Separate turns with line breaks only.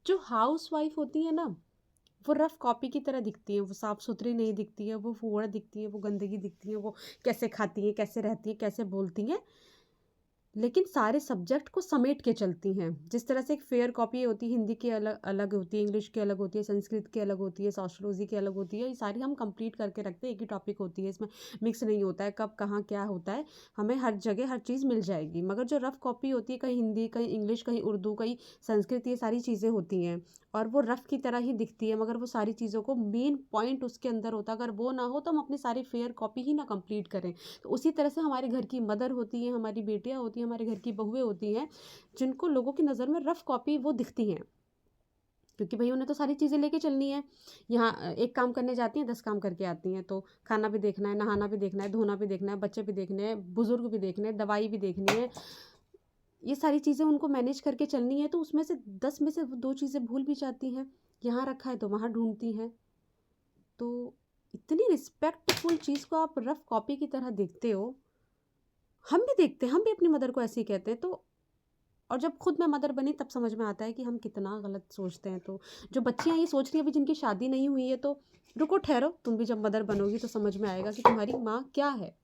जो हाउसवाइफ होती है ना, वो रफ कॉपी की तरह दिखती है, वो साफ सुथरी नहीं दिखती है, वो फूहड़ दिखती है, वो गंदगी दिखती है, वो कैसे खाती हैं, कैसे रहती हैं, कैसे बोलती हैं, लेकिन सारे सब्जेक्ट को समेट के चलती हैं। जिस तरह से एक फेयर कॉपी होती है, हिंदी की अलग अलग होती है, इंग्लिश की अलग होती है, संस्कृत की अलग होती है, सोशियोलॉजी की अलग होती है, ये सारी हम कंप्लीट करके रखते हैं। एक ही टॉपिक होती है, इसमें मिक्स नहीं होता है कब कहाँ क्या होता है, हमें हर जगह हर चीज़ मिल जाएगी। मगर जो रफ कॉपी होती है, कहीं हिंदी, कहीं इंग्लिश, कहीं उर्दू, कहीं संस्कृत, ये सारी चीज़ें होती हैं और वो रफ की तरह ही दिखती है, मगर वो सारी चीज़ों को मेन पॉइंट उसके अंदर होता है। अगर वो ना हो तो हम अपनी सारी फेयर कॉपी ही ना कंप्लीट करें। तो उसी तरह से हमारे घर की मदर होती हैं, हमारी बेटियां होती हैं, हमारे घर की बहुएं होती हैं, जिनको लोगों की नज़र में रफ कॉपी वो दिखती हैं, क्योंकि भाई उन्हें तो सारी चीज़ें लेके चलनी है। यहाँ एक काम करने जाती हैं, 10 काम करके आती हैं। तो खाना भी देखना है, नहाना भी देखना है, धोना भी देखना है, बच्चे भी देखने हैं, बुजुर्ग भी देखने हैं, दवाई भी देखनी है, ये सारी चीज़ें उनको मैनेज करके चलनी है। तो उसमें से 10 में से वो 2 चीज़ें भूल भी जाती हैं, यहाँ रखा है तो वहाँ ढूंढती हैं। तो इतनी रिस्पेक्टफुल चीज़ को आप रफ कॉपी की तरह देखते हो, हम भी देखते हैं, हम भी अपनी मदर को ऐसे ही कहते हैं। तो और जब खुद मैं मदर बनी तब समझ में आता है कि हम कितना गलत सोचते हैं। तो जो बच्चियां ये सोच रही हैं अभी जिनकी शादी नहीं हुई है, तो रुको ठहरो, तुम भी जब मदर बनोगी तो समझ में आएगा कि तुम्हारी माँ क्या है।